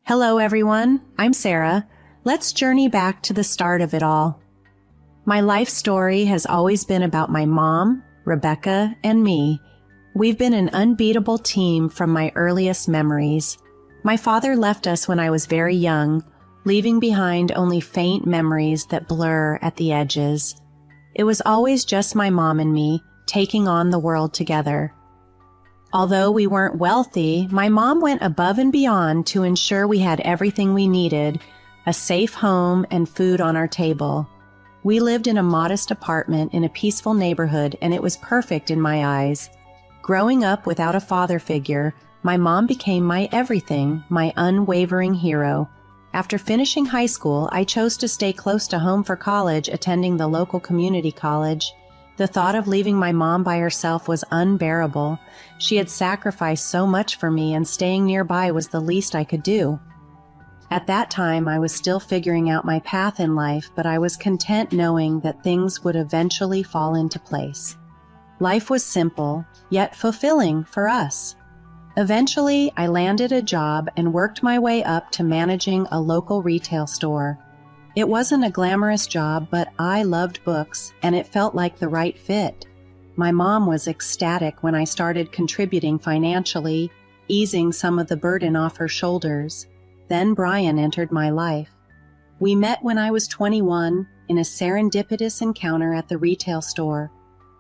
Hello, everyone. I'm Sarah. Let's journey back to the start of it all. My life story has always been about my mom, Rebecca, and me. We've been an unbeatable team from my earliest memories. My father left us when I was very young, leaving behind only faint memories that blur at the edges. It was always just my mom and me, taking on the world together. Although we weren't wealthy, my mom went above and beyond to ensure we had everything we needed, a safe home and food on our table. We lived in a modest apartment in a peaceful neighborhood, and it was perfect in my eyes. Growing up without a father figure, my mom became my everything, my unwavering hero. After finishing high school, I chose to stay close to home for college, attending the local community college. The thought of leaving my mom by herself was unbearable. She had sacrificed so much for me, and staying nearby was the least I could do. At that time, I was still figuring out my path in life, but I was content knowing that things would eventually fall into place. Life was simple, yet fulfilling for us. Eventually, I landed a job and worked my way up to managing a local retail store. It wasn't a glamorous job, but I loved books, and it felt like the right fit. My mom was ecstatic when I started contributing financially, easing some of the burden off her shoulders. Then Brian entered my life. We met when I was 21 in a serendipitous encounter at the retail store.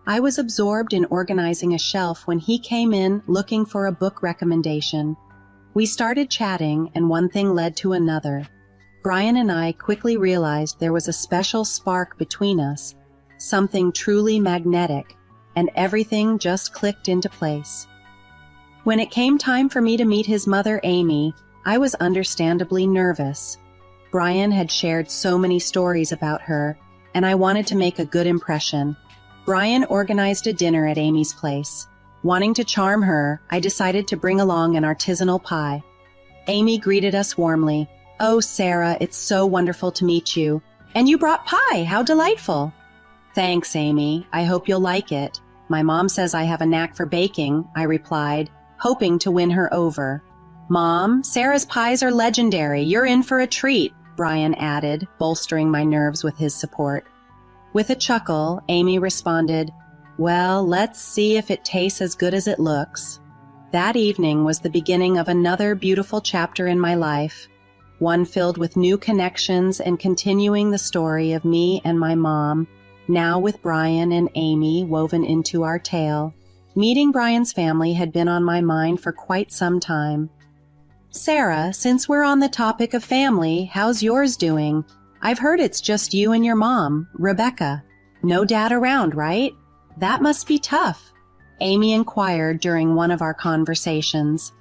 I was absorbed in organizing a shelf when he came in looking for a book recommendation. We started chatting, and one thing led to another. Brian and I quickly realized there was a special spark between us, something truly magnetic, and everything just clicked into place. When it came time for me to meet his mother, Amy, I was understandably nervous. Brian had shared so many stories about her, and I wanted to make a good impression. Brian organized a dinner at Amy's place. Wanting to charm her, I decided to bring along an artisanal pie. Amy greeted us warmly. "Oh, Sarah, it's so wonderful to meet you. And you brought pie, how delightful." "Thanks, Amy. I hope you'll like it. My mom says I have a knack for baking," I replied, hoping to win her over. "Mom, Sarah's pies are legendary. You're in for a treat," Brian added, bolstering my nerves with his support. With a chuckle, Amy responded, "Well, let's see if it tastes as good as it looks." That evening was the beginning of another beautiful chapter in my life, one filled with new connections and continuing the story of me and my mom, now with Brian and Amy woven into our tale. Meeting Brian's family had been on my mind for quite some time. "Sarah, since we're on the topic of family, how's yours doing? I've heard it's just you and your mom, Rebecca. No dad around, right? That must be tough," Amy inquired during one of our conversations.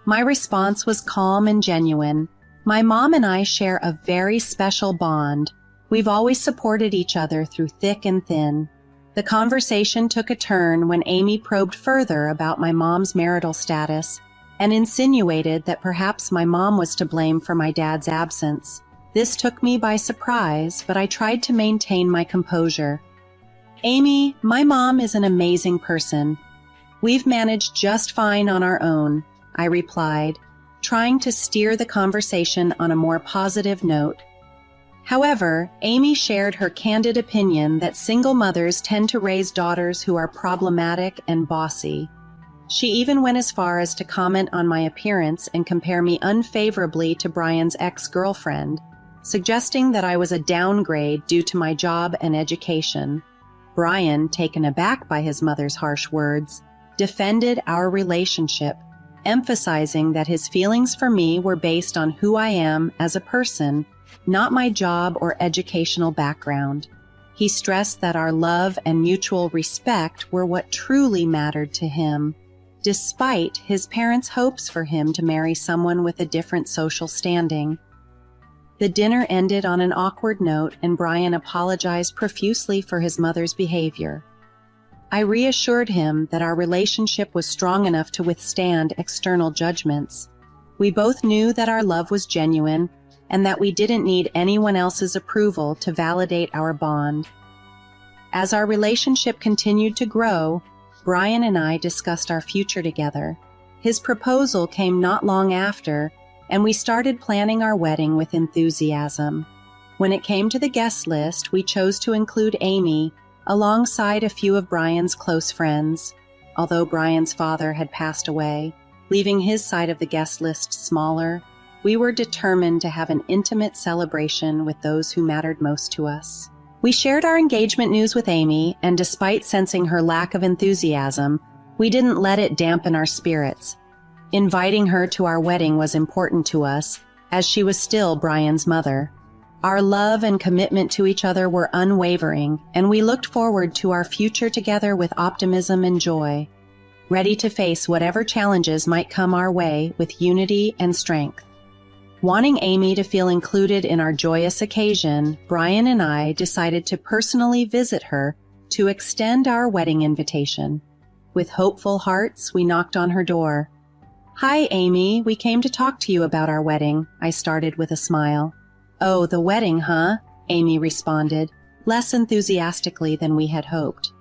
My response was calm and genuine. My mom and I share a very special bond. We've always supported each other through thick and thin. The conversation took a turn when Amy probed further about my mom's marital status and insinuated that perhaps my mom was to blame for my dad's absence. This took me by surprise, but I tried to maintain my composure. "Amy, my mom is an amazing person. We've managed just fine on our own," I replied, trying to steer the conversation on a more positive note. However, Amy shared her candid opinion that single mothers tend to raise daughters who are problematic and bossy. She even went as far as to comment on my appearance and compare me unfavorably to Brian's ex-girlfriend, suggesting that I was a downgrade due to my job and education. Brian, taken aback by his mother's harsh words, defended our relationship, emphasizing that his feelings for me were based on who I am as a person, not my job or educational background. He stressed that our love and mutual respect were what truly mattered to him, despite his parents' hopes for him to marry someone with a different social standing. The dinner ended on an awkward note, and Brian apologized profusely for his mother's behavior. I reassured him that our relationship was strong enough to withstand external judgments. We both knew that our love was genuine and that we didn't need anyone else's approval to validate our bond. As our relationship continued to grow, Brian and I discussed our future together. His proposal came not long after, and we started planning our wedding with enthusiasm. When it came to the guest list, we chose to include Amy alongside a few of Brian's close friends, although Brian's father had passed away, leaving his side of the guest list smaller. We were determined to have an intimate celebration with those who mattered most to us. We shared our engagement news with Amy, and despite sensing her lack of enthusiasm, we didn't let it dampen our spirits. Inviting her to our wedding was important to us, as she was still Brian's mother. Our love and commitment to each other were unwavering, and we looked forward to our future together with optimism and joy, ready to face whatever challenges might come our way with unity and strength. Wanting Amy to feel included in our joyous occasion, Brian and I decided to personally visit her to extend our wedding invitation. With hopeful hearts, we knocked on her door. "Hi, Amy. We came to talk to you about our wedding," I started with a smile. "Oh, the wedding, huh?" Amy responded, less enthusiastically than we had hoped.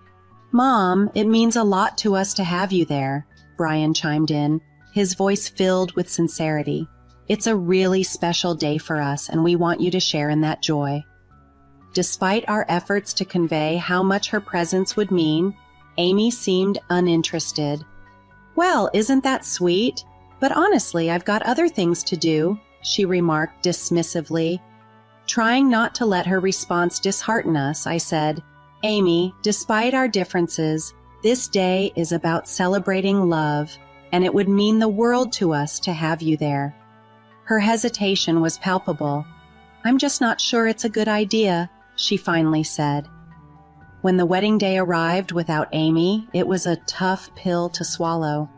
"Mom, it means a lot to us to have you there," Brian chimed in, his voice filled with sincerity. "It's a really special day for us, and we want you to share in that joy." Despite our efforts to convey how much her presence would mean, Amy seemed uninterested. "Well, isn't that sweet? But honestly, I've got other things to do," she remarked dismissively. Trying not to let her response dishearten us, I said, "Amy, despite our differences, this day is about celebrating love, and it would mean the world to us to have you there." Her hesitation was palpable. "I'm just not sure it's a good idea," she finally said. When the wedding day arrived without Amy, it was a tough pill to swallow.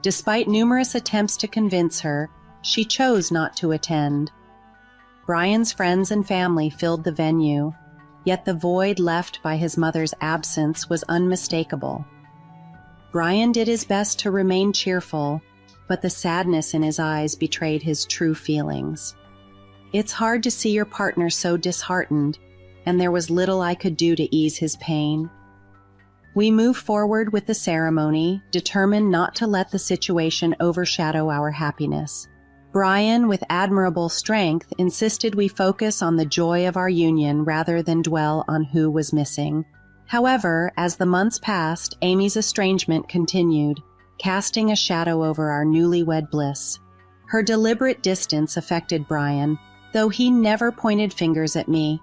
Despite numerous attempts to convince her, she chose not to attend. Brian's friends and family filled the venue, yet the void left by his mother's absence was unmistakable. Brian did his best to remain cheerful, but the sadness in his eyes betrayed his true feelings. It's hard to see your partner so disheartened, and there was little I could do to ease his pain. We moved forward with the ceremony, determined not to let the situation overshadow our happiness. Brian, with admirable strength, insisted we focus on the joy of our union rather than dwell on who was missing. However, as the months passed, Amy's estrangement continued, casting a shadow over our newlywed bliss. Her deliberate distance affected Brian, though he never pointed fingers at me.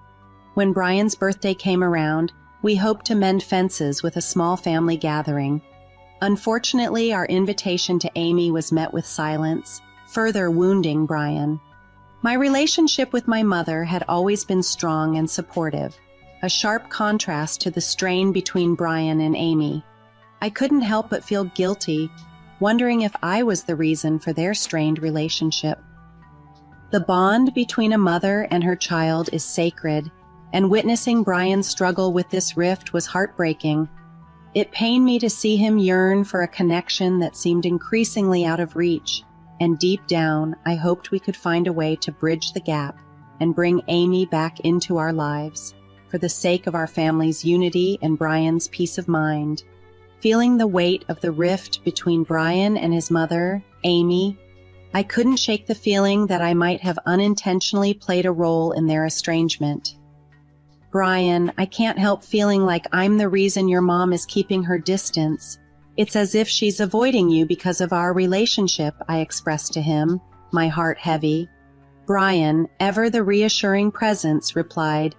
When Brian's birthday came around, we hoped to mend fences with a small family gathering. Unfortunately, our invitation to Amy was met with silence, further wounding Brian. My relationship with my mother had always been strong and supportive, a sharp contrast to the strain between Brian and Amy. I couldn't help but feel guilty, wondering if I was the reason for their strained relationship. The bond between a mother and her child is sacred, and witnessing Brian's struggle with this rift was heartbreaking. It pained me to see him yearn for a connection that seemed increasingly out of reach, and deep down, I hoped we could find a way to bridge the gap and bring Amy back into our lives, for the sake of our family's unity and Brian's peace of mind. Feeling the weight of the rift between Brian and his mother, Amy, I couldn't shake the feeling that I might have unintentionally played a role in their estrangement. "Brian, I can't help feeling like I'm the reason your mom is keeping her distance. It's as if she's avoiding you because of our relationship," I expressed to him, my heart heavy. Brian, ever the reassuring presence, replied,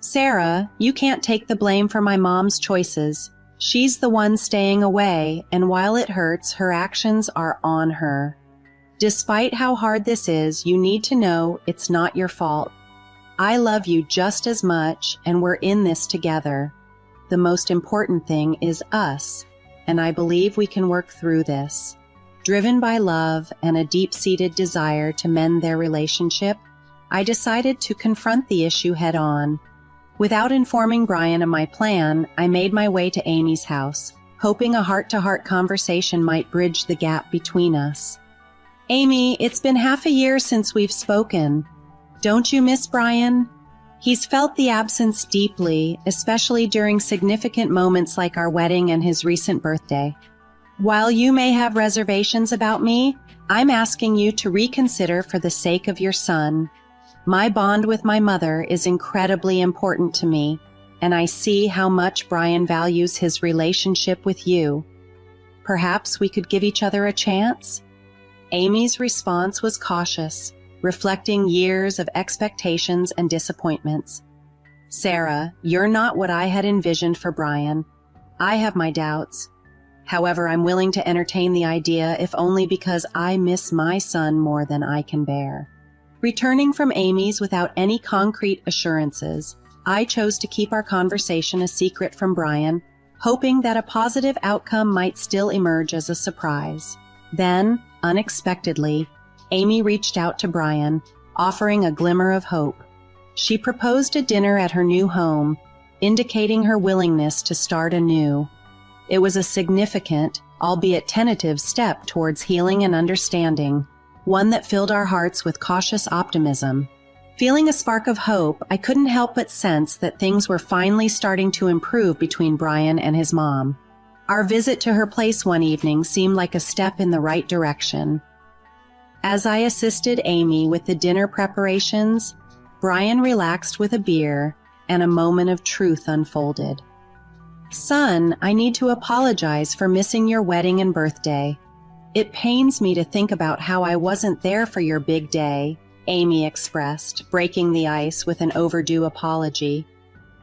"Sarah, you can't take the blame for my mom's choices. She's the one staying away, and while it hurts, her actions are on her. Despite how hard this is, you need to know it's not your fault. I love you just as much, and we're in this together. The most important thing is us, and I believe we can work through this." Driven by love and a deep-seated desire to mend their relationship, I decided to confront the issue head-on. Without informing Brian of my plan, I made my way to Amy's house, hoping a heart-to-heart conversation might bridge the gap between us. "Amy, it's been half a year since we've spoken. Don't you miss Brian? He's felt the absence deeply, especially during significant moments like our wedding and his recent birthday. While you may have reservations about me, I'm asking you to reconsider for the sake of your son. My bond with my mother is incredibly important to me, and I see how much Brian values his relationship with you. Perhaps we could give each other a chance?" Amy's response was cautious, reflecting years of expectations and disappointments. "Sarah, you're not what I had envisioned for Brian. I have my doubts. However, I'm willing to entertain the idea if only because I miss my son more than I can bear." Returning from Amy's without any concrete assurances, I chose to keep our conversation a secret from Brian, hoping that a positive outcome might still emerge as a surprise. Then, unexpectedly, Amy reached out to Brian, offering a glimmer of hope. She proposed a dinner at her new home, indicating her willingness to start anew. It was a significant, albeit tentative, step towards healing and understanding, one that filled our hearts with cautious optimism. Feeling a spark of hope, I couldn't help but sense that things were finally starting to improve between Brian and his mom. Our visit to her place one evening seemed like a step in the right direction. As I assisted Amy with the dinner preparations, Brian relaxed with a beer, and a moment of truth unfolded. "Son, I need to apologize for missing your wedding and birthday. It pains me to think about how I wasn't there for your big day," Amy expressed, breaking the ice with an overdue apology.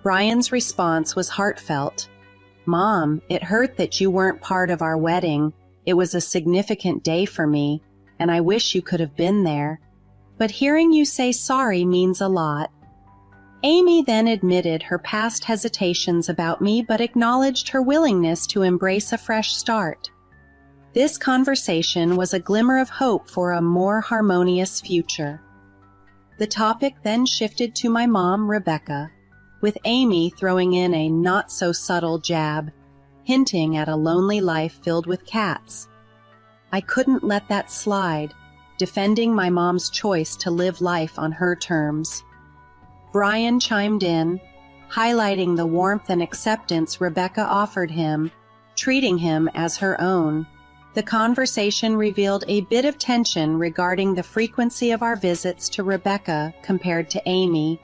Brian's response was heartfelt. "Mom, it hurt that you weren't part of our wedding. It was a significant day for me, and I wish you could have been there. But hearing you say sorry means a lot." Amy then admitted her past hesitations about me but acknowledged her willingness to embrace a fresh start. This conversation was a glimmer of hope for a more harmonious future. The topic then shifted to my mom, Rebecca, with Amy throwing in a not-so-subtle jab, hinting at a lonely life filled with cats. I couldn't let that slide, defending my mom's choice to live life on her terms. Brian chimed in, highlighting the warmth and acceptance Rebecca offered him, treating him as her own. The conversation revealed a bit of tension regarding the frequency of our visits to Rebecca compared to Amy,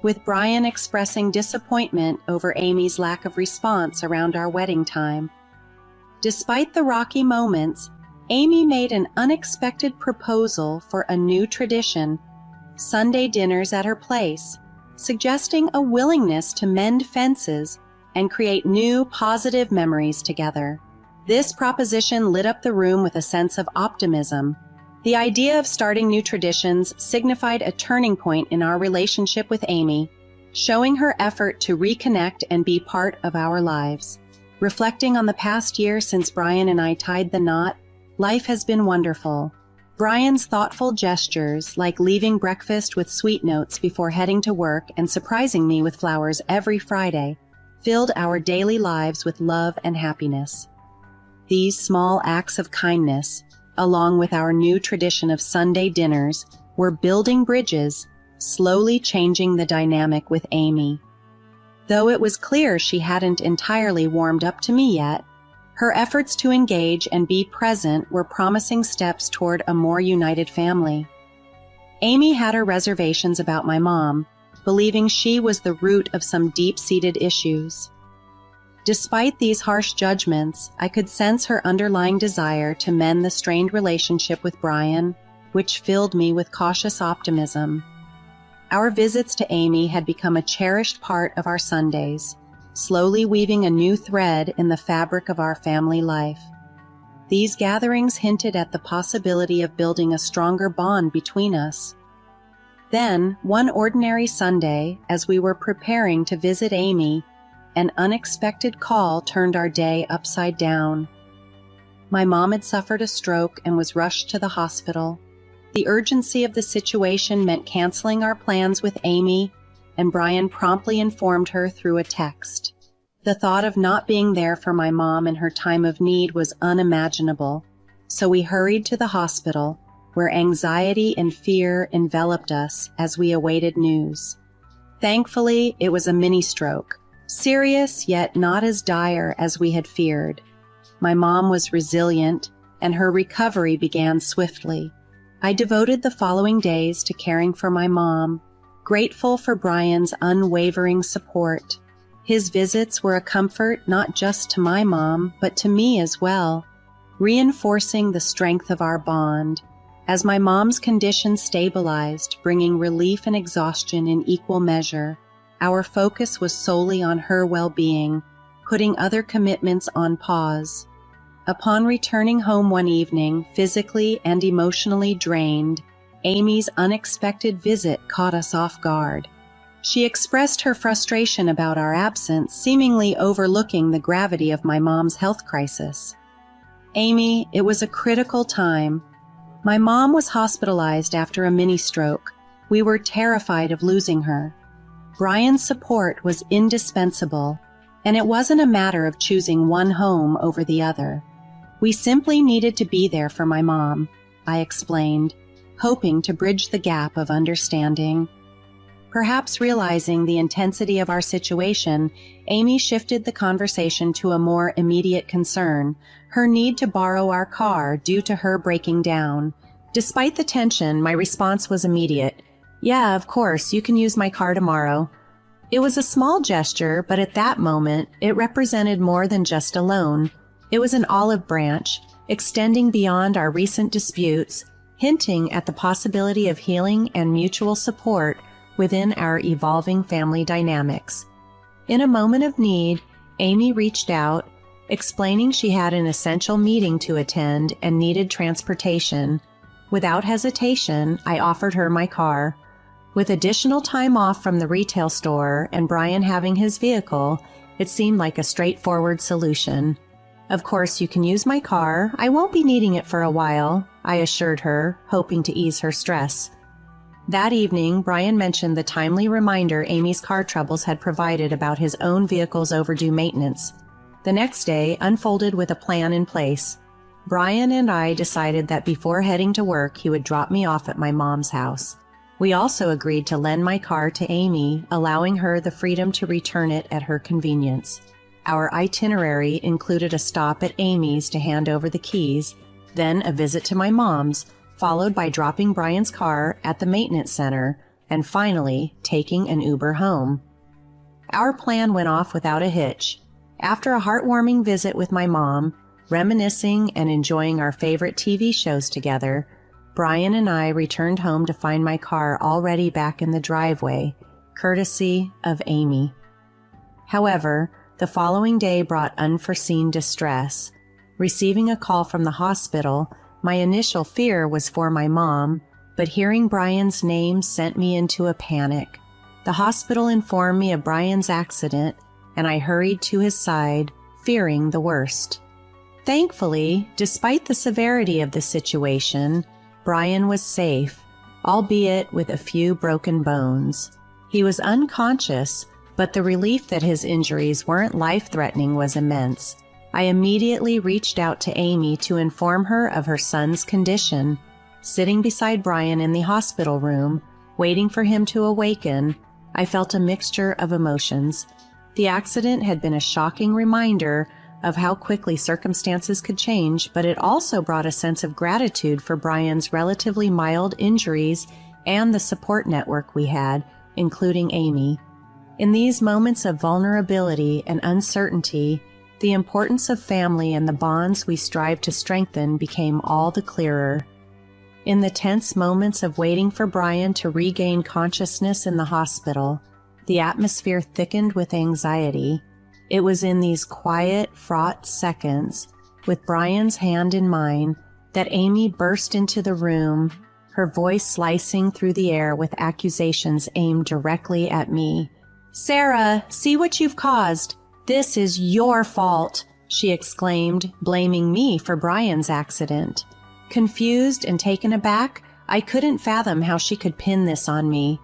with Brian expressing disappointment over Amy's lack of response around our wedding time. Despite the rocky moments, Amy made an unexpected proposal for a new tradition, Sunday dinners at her place, suggesting a willingness to mend fences and create new positive memories together. This proposition lit up the room with a sense of optimism. The idea of starting new traditions signified a turning point in our relationship with Amy, showing her effort to reconnect and be part of our lives. Reflecting on the past year since Brian and I tied the knot, life has been wonderful. Brian's thoughtful gestures, like leaving breakfast with sweet notes before heading to work and surprising me with flowers every Friday, filled our daily lives with love and happiness. These small acts of kindness, along with our new tradition of Sunday dinners, were building bridges, slowly changing the dynamic with Amy. Though it was clear she hadn't entirely warmed up to me yet, her efforts to engage and be present were promising steps toward a more united family. Amy had her reservations about my mom, believing she was the root of some deep-seated issues. Despite these harsh judgments, I could sense her underlying desire to mend the strained relationship with Brian, which filled me with cautious optimism. Our visits to Amy had become a cherished part of our Sundays, slowly weaving a new thread in the fabric of our family life. These gatherings hinted at the possibility of building a stronger bond between us. Then, one ordinary Sunday, as we were preparing to visit Amy, an unexpected call turned our day upside down. My mom had suffered a stroke and was rushed to the hospital. The urgency of the situation meant canceling our plans with Amy, and Brian promptly informed her through a text. The thought of not being there for my mom in her time of need was unimaginable, so we hurried to the hospital, where anxiety and fear enveloped us as we awaited news. Thankfully, it was a mini-stroke, serious yet not as dire as we had feared. My mom was resilient, and her recovery began swiftly. I devoted the following days to caring for my mom, grateful for Brian's unwavering support. His visits were a comfort not just to my mom, but to me as well, reinforcing the strength of our bond. As my mom's condition stabilized, bringing relief and exhaustion in equal measure, our focus was solely on her well-being, putting other commitments on pause. Upon returning home one evening, physically and emotionally drained, Amy's unexpected visit caught us off guard. She expressed her frustration about our absence, seemingly overlooking the gravity of my mom's health crisis. "Amy, it was a critical time. My mom was hospitalized after a mini-stroke. We were terrified of losing her. Brian's support was indispensable, and it wasn't a matter of choosing one home over the other. We simply needed to be there for my mom," I explained, hoping to bridge the gap of understanding. Perhaps realizing the intensity of our situation, Amy shifted the conversation to a more immediate concern, her need to borrow our car due to her breaking down. Despite the tension, my response was immediate. "Yeah, of course, you can use my car tomorrow." It was a small gesture, but at that moment, it represented more than just a loan. It was an olive branch, extending beyond our recent disputes, hinting at the possibility of healing and mutual support within our evolving family dynamics. In a moment of need, Amy reached out, explaining she had an essential meeting to attend and needed transportation. Without hesitation, I offered her my car. With additional time off from the retail store and Brian having his vehicle, it seemed like a straightforward solution. "Of course, you can use my car. I won't be needing it for a while," I assured her, hoping to ease her stress. That evening, Brian mentioned the timely reminder Amy's car troubles had provided about his own vehicle's overdue maintenance. The next day unfolded with a plan in place. Brian and I decided that before heading to work, he would drop me off at my mom's house. We also agreed to lend my car to Amy, allowing her the freedom to return it at her convenience. Our itinerary included a stop at Amy's to hand over the keys, then a visit to my mom's, followed by dropping Brian's car at the maintenance center, and finally taking an Uber home. Our plan went off without a hitch. After a heartwarming visit with my mom, reminiscing and enjoying our favorite TV shows together, Brian and I returned home to find my car already back in the driveway, courtesy of Amy. However, the following day brought unforeseen distress. Receiving a call from the hospital, my initial fear was for my mom, but hearing Brian's name sent me into a panic. The hospital informed me of Brian's accident, and I hurried to his side, fearing the worst. Thankfully, despite the severity of the situation, Brian was safe, albeit with a few broken bones. He was unconscious, but the relief that his injuries weren't life-threatening was immense. I immediately reached out to Amy to inform her of her son's condition. Sitting beside Brian in the hospital room, waiting for him to awaken, I felt a mixture of emotions. The accident had been a shocking reminder of how quickly circumstances could change, but it also brought a sense of gratitude for Brian's relatively mild injuries and the support network we had, including Amy. In these moments of vulnerability and uncertainty, the importance of family and the bonds we strive to strengthen became all the clearer. In the tense moments of waiting for Brian to regain consciousness in the hospital, the atmosphere thickened with anxiety. It was in these quiet, fraught seconds, with Brian's hand in mine, that Amy burst into the room, her voice slicing through the air with accusations aimed directly at me. "Sarah, see what you've caused. This is your fault," she exclaimed, blaming me for Brian's accident. Confused and taken aback, I couldn't fathom how she could pin this on me.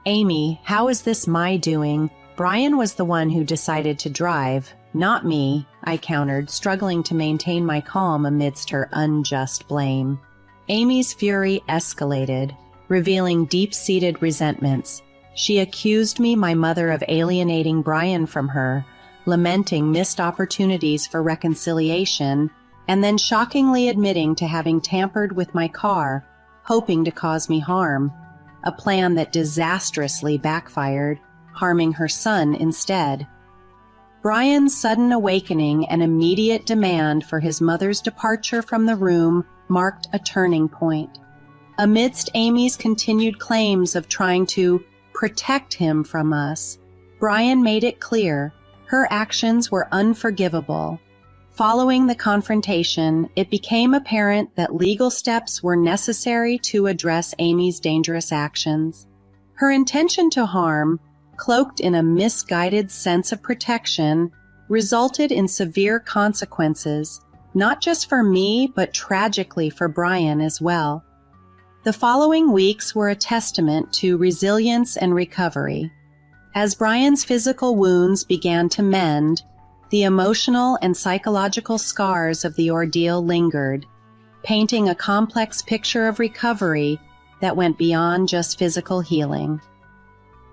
"Amy, how is this my doing? Brian was the one who decided to drive, not me," I countered, struggling to maintain my calm amidst her unjust blame. Amy's fury escalated, revealing deep-seated resentments. She accused me, my mother, of alienating Brian from her, lamenting missed opportunities for reconciliation, and then shockingly admitting to having tampered with my car, hoping to cause me harm, a plan that disastrously backfired, harming her son instead. Brian's sudden awakening and immediate demand for his mother's departure from the room marked a turning point. Amidst Amy's continued claims of trying to protect him from us, Brian made it clear her actions were unforgivable. Following the confrontation, it became apparent that legal steps were necessary to address Amy's dangerous actions. Her intention to harm, cloaked in a misguided sense of protection, resulted in severe consequences, not just for me, but tragically for Brian as well. The following weeks were a testament to resilience and recovery. As Brian's physical wounds began to mend, the emotional and psychological scars of the ordeal lingered, painting a complex picture of recovery that went beyond just physical healing.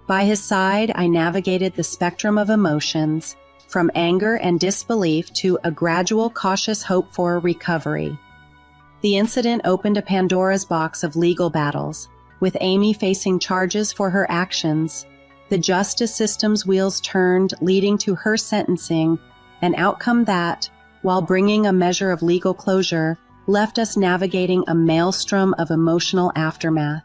By his side, I navigated the spectrum of emotions, from anger and disbelief to a gradual, cautious hope for recovery. The incident opened a Pandora's box of legal battles, with Amy facing charges for her actions. The justice system's wheels turned, leading to her sentencing, an outcome that, while bringing a measure of legal closure, left us navigating a maelstrom of emotional aftermath.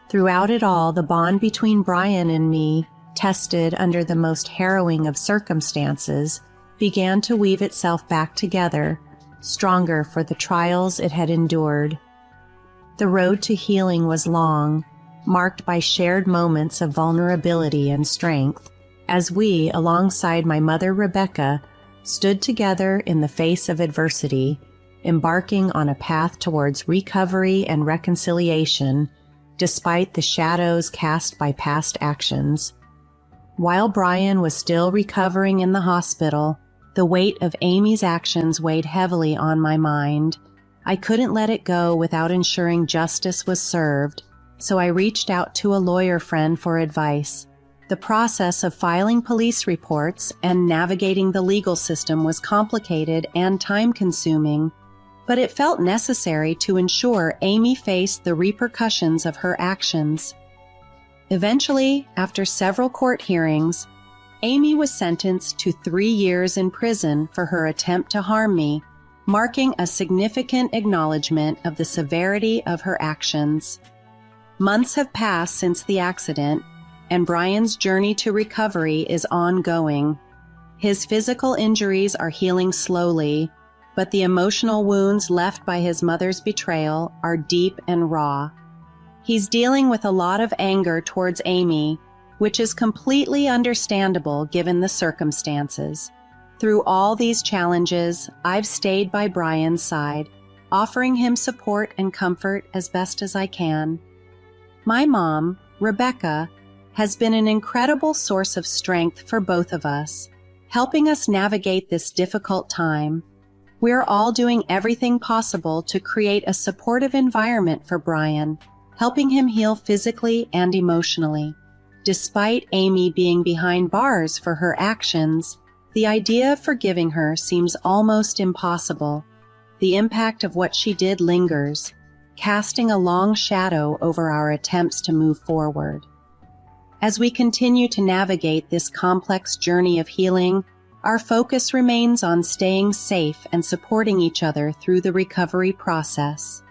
Throughout it all, the bond between Brian and me, tested under the most harrowing of circumstances, began to weave itself back together, stronger for the trials it had endured. The road to healing was long, marked by shared moments of vulnerability and strength, as we, alongside my mother Rebecca, stood together in the face of adversity, embarking on a path towards recovery and reconciliation, despite the shadows cast by past actions. While Brian was still recovering in the hospital, the weight of Amy's actions weighed heavily on my mind. I couldn't let it go without ensuring justice was served, so I reached out to a lawyer friend for advice. The process of filing police reports and navigating the legal system was complicated and time-consuming, but it felt necessary to ensure Amy faced the repercussions of her actions. Eventually, after several court hearings, Amy was sentenced to 3 years in prison for her attempt to harm me, marking a significant acknowledgement of the severity of her actions. Months have passed since the accident, and Brian's journey to recovery is ongoing. His physical injuries are healing slowly, but the emotional wounds left by his mother's betrayal are deep and raw. He's dealing with a lot of anger towards Amy, which is completely understandable given the circumstances. Through all these challenges, I've stayed by Brian's side, offering him support and comfort as best as I can. My mom, Rebecca, has been an incredible source of strength for both of us, helping us navigate this difficult time. We're all doing everything possible to create a supportive environment for Brian, helping him heal physically and emotionally. Despite Amy being behind bars for her actions, the idea of forgiving her seems almost impossible. The impact of what she did lingers, casting a long shadow over our attempts to move forward. As we continue to navigate this complex journey of healing, our focus remains on staying safe and supporting each other through the recovery process.